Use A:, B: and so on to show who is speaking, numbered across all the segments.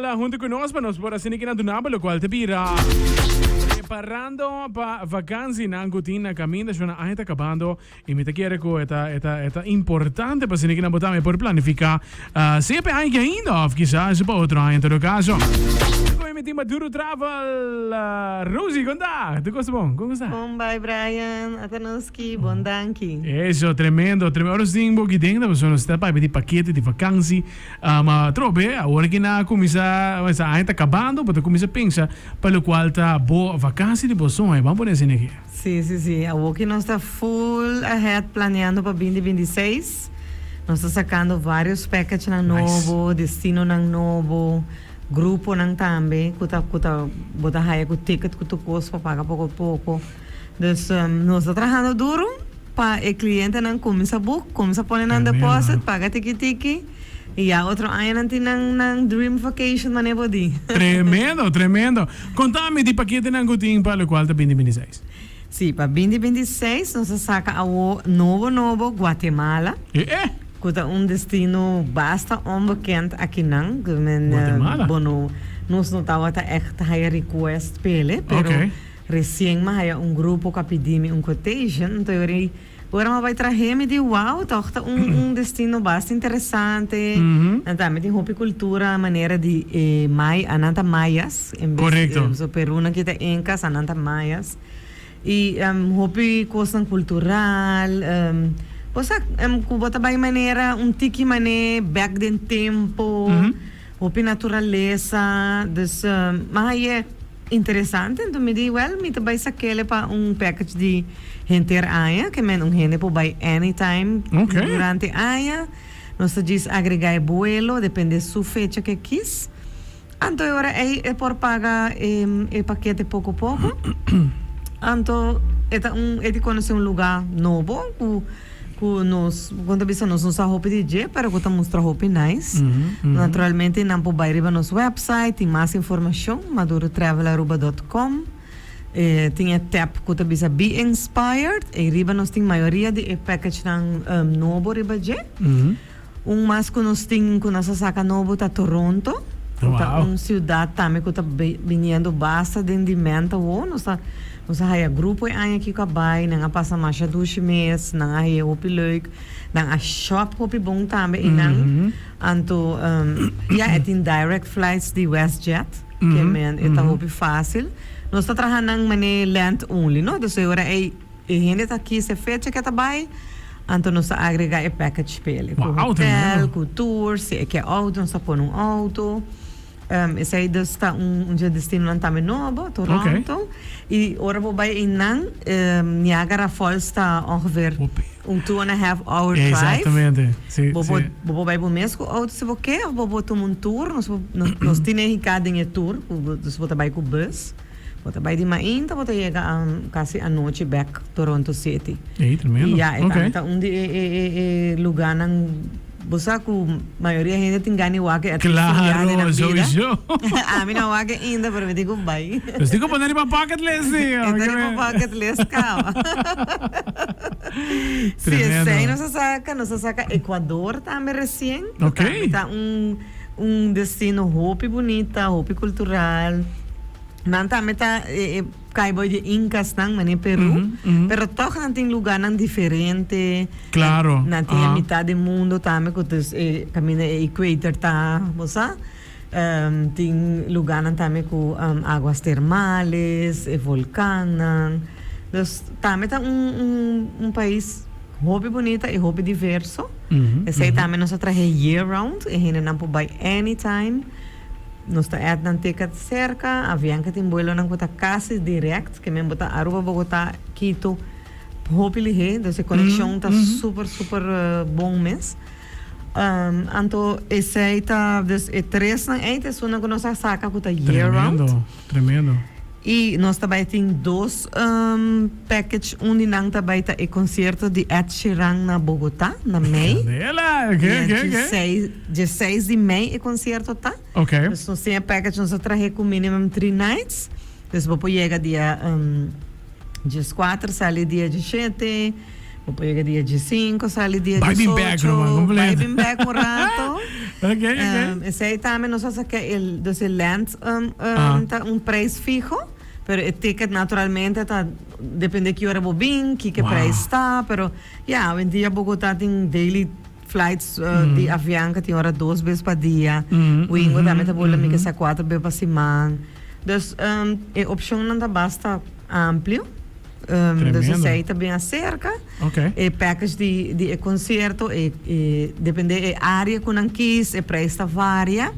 A: estar junto conosco por assim que na dunaba, lo qual te pira. Preparando para vakansie na Angutina caminho, já a gente acabando e me te quero que é importante para assim que na botar por planificar. Sempre hay que ainda, quizás para outro em todo caso. Mi team Maduro Travel, Rosie, conta, tu gosta bom? Como está?
B: Bom, bye Brian, Atanoski, bom danki.
A: Isso, tremendo. Ora sim, que dentro, você não está para pedir paquete de vakansie, mas trobe, agora que na começa, a gente acabando, para começar a pensar, para o qual tá boa vakansie de bolsões, vamos por esse aqui.
B: Sim. A Woki nós está full ahead planeando para 2026. Nós está sacando vários packages na novo, destino na novo. Grupo nang tambe, kuta bota haya ku ticket ku custo paga pouco a pouco. Então, nós está trabalhando duro para o cliente não começa a book, começa a pôr nang deposit, paga tiki e a outro ano nang dream vacation mané podi.
A: Tremendo. Contame de paquete nang guting para o qual tá 2026.
B: Sim, para 2026 nós saca o novo Guatemala. Kuta destino basta onbekend aqui não,
A: Guatemala.
B: Nós não tava echt high request pele, pero recém mas grupo que pediu quotation, então agora vai trazer me de wow, tá destino bastante interessante. Então me tem hopi cultura maneira de ananta maias,
A: correto.
B: So Peru na kita incas ananta maias. E hopi coisa cultural, Posa kubota bay maneira tiki mané back den tempo, opi naturaleza, dus mas interessante, então me diz, me também saquele para package de renter aia, que men gente po by anytime durante aia, nós diz agregar vuelo, depende sua fecha que quis. Então agora é por pagar paquete pouco a pouco. Então é de conhecer lugar novo, quando bisa nós usa roupa de dia para que mostra roupa nice. Naturalmente não pode ir para nosso website, tem mais informação, madurotravel.com. Tem a tab que bisa be inspired, e riba nós tem maioria de package ng novo riba de. Mais que nós tem que nós saca novo tá Toronto. Wow. Cidade também que está vindo basta de rendimento, nós haya grupo aí aqui com a bai, nanga passa mais 2 meses, nanga haya hopi leuk, nanga shop hopi bom também, e nang anto tem direct flights de WestJet, que men tá hopi fácil. Nós tá trabalhando mané land only, no? Então agora gente tá aqui se fecha que tá bai, anto nós agregar package pele, com hotel, com tour, se é auto, nós tá pondo auto. Esse aí está destino também novo, Toronto. E agora vou ir em Niagara Falls, está ongeveer 2.5 hour drive.
A: Exatamente.
B: Vou ir para o mesmo auto se você quer, vou tomar tour. Nós temos cada tour, nós vou ir com o bus. Vou ir de manhã, vou chegar quase à noite back Toronto City.
A: Tremendo.
B: E lugar Bosa ku maioria gente tem ganho wake at
A: claro, so.
B: A mim não wake ainda, pero me digo bye.
A: Mas digo poner para bucket list,
B: para bucket list calma. Sim, nos saca Equador também recém. Tá destino hopi bonita, hopi cultural. Não também tá caibo de Incas nang mani Peru, pero toch não tem lugar nang diferente.
A: Claro.
B: Não tem a metade do mundo também, que caminha equator tá, moça. Tem lugar nang também com águas termales, vulcão. Então também tá país hobby bonita e hobby diverso. Esse aí também nós traje year round, e gente não pode buy anytime. Nós estamos na ticket cerca, avião que tem vuelo na conta casa direct, que mesmo botar Aruba, Bogotá, Quito, hopefully, então a conexão está super bom mês. Então esse aí está, é 3 na 8, é uma que nós saca que está year round.
A: Tremendo.
B: E nós também temos 2 packages, onde nós também tem o concerto de Ed Sheeran na Bogotá, na May. Dia 6 de May o concerto tá. Então nós temos a package, nós trazemos com minimum 3 nights. Então vou chegar dia 4, sai dia 17, vou chegar dia 5, sai dia 18.
A: Vai bem back um rato. Ok.
B: Ese ahí también nos hace que el land tá preço fijo, pero el ticket naturalmente tá, depende de que hora vou vir, que preço está, pero hoje em dia Bogotá tem daily flights de avião que tem hora 2 vezes por dia, o Ingo também tá bolando que é 4 vezes por semana. Então, a opção não tá basta amplo. Dus zij te bem acerca. E package de concerto depende da área que não quis, o preço varia.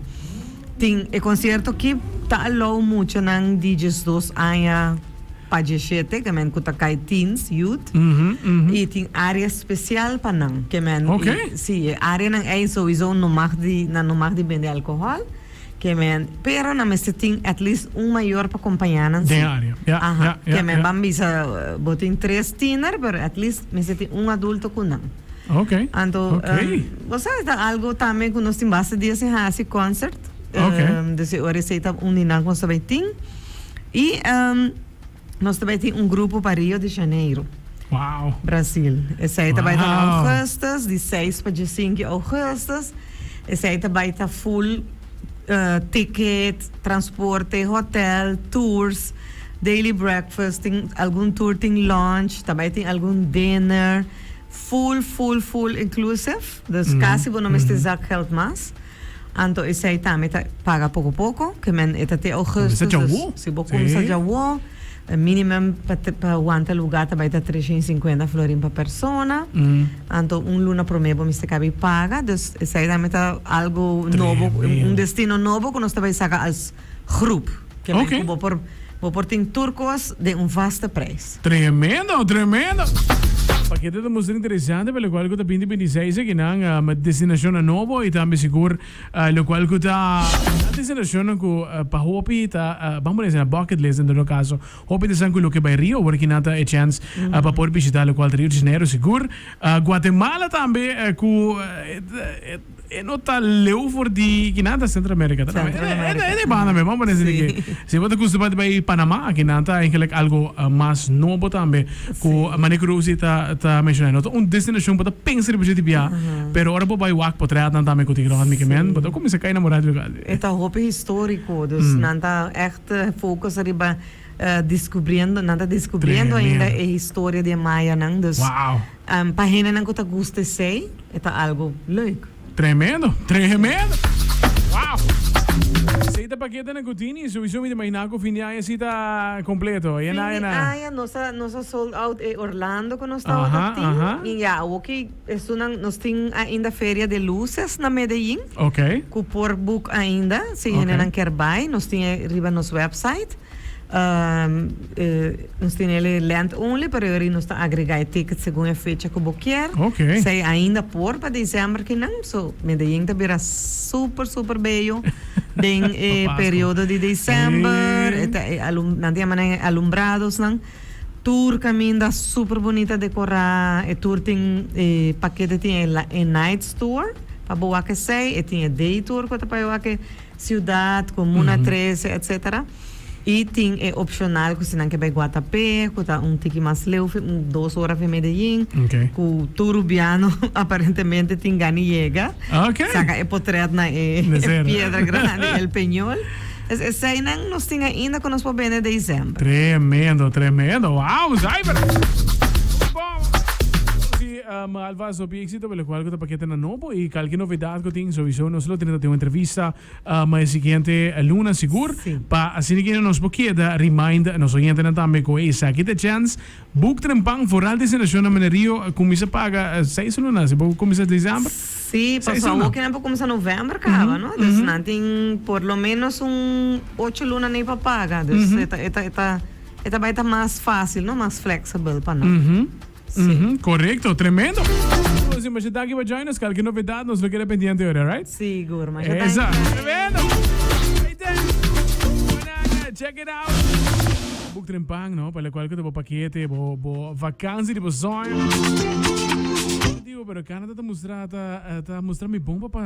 B: Tem o concerto que tá low muito não DJs 2 anos para 17, que men kuta kai teens, youth. E tem área especial para não, que men sim, área não é sowieso não mag de vender álcool. Que men, pero na mesa tem at least maior para acompanhar não
A: de área.
B: Que men vamos bisa botin 3 teener, pero at least mesa tem adulto com não. Então, você está algo também que nós temos bastante dias em esse concert. Desse hora você está unindo com também tem. E nós também tem grupo para Rio de Janeiro.
A: Wow.
B: Brasil. Esse aí também está augustus, de 6 para 5 augustus. Esse aí também está full ticket, transporte, hotel, tours, daily breakfast, tem algum tour, tem lunch, também tem algum dinner, full inclusive. Dus quase não me está geld mais. Então esse aí também paga pouco, que men é até agosto. Se você começa já minimum para aguantar lugar também está 350 florin por persona. Então luna prometo me cabe paga. Dus esse aí também está algo novo, destino novo que nós também saca als grupo. Que vou por tem turcos de vasto preço.
A: Tremendo. Paquete de mostra interessante, pelo qual eu estou 2026 que não uma destinação nova e também seguro, lo qual eu tá a destinação que para Hopi tá vamos dizer bucket list no caso Hopi de Sanco lo que vai Rio, porque não tá a chance para poder visitar lo qual Rio de Janeiro seguro, Guatemala também não tá leu for de que nada Centro-América também é bom vamos dizer que se você costuma ir para Panamá que não tá algo mais novo também com a manicruzi tá mencionando destinação para pensar para viajar pero ora para ir walk para trás não também com tigre amigo men para como se cai namorado lugar
B: é tá roupa histórico dus não tá echt focus arriba descobrindo ainda a história de Maia não dus para gente não que tá gosta sei é tá algo leuk.
A: Tremendo. Wow. Seita paquete na Cutini, sowieso me imaginar que o fim de ano está completo.
B: Fim de ano, nós sold out em Orlando que nós estamos e ok, nós temos ainda feria de luzes na Medellín. Com por book ainda, se gente não quer buy, nós temos arriba no website. Nós temos ele land only, pero agora nós está agregar ticket segundo a fecha que você quer. Sei ainda para dezembro que não, so Medellín tá vira super bello. Bem período de dezembro, não tem maneira alumbrados não. Tour caminha super bonita decorar, e tour tem paquete tem night tour, para boa que sei, e tem day tour para boa que cidade, comuna 13, etc. E tem opcional que se não quer Guatapé, que tá ticket mais leve, 2 horas em Medellín, que o turubiano aparentemente tem ganiega, saca é potreado na Piedra Grande, El Peñol. Esse aí não nós tem ainda que nós podemos de dezembro.
A: Tremendo, wow, Cyber! Alva sobre éxito pelo qual eu paquete na novo e qualquer novidade que eu tenho sowieso nós só temos uma entrevista mais seguinte luna seguro para assim que nós porque da remind nós orienta também com essa aqui tem chance book trempang foral destinação na Rio começa a pagar 6 lunas se começa dezembro
B: sim passou que não começa novembro acaba não então não tem por lo menos 8 lunas nem para pagar então vai estar mais fácil não mais flexível para nós.
A: Correcto, tremendo. Se você está aqui para join us, qualquer novidade, nos lo queda pendiente ahora, right?
B: Seguro, mas
A: exato. Tremendo. Check it out. Book trempang, no? Para qual que te paquete, vacancy, tipo sonho. Digo, pero Canadá está mostrando mi bomba para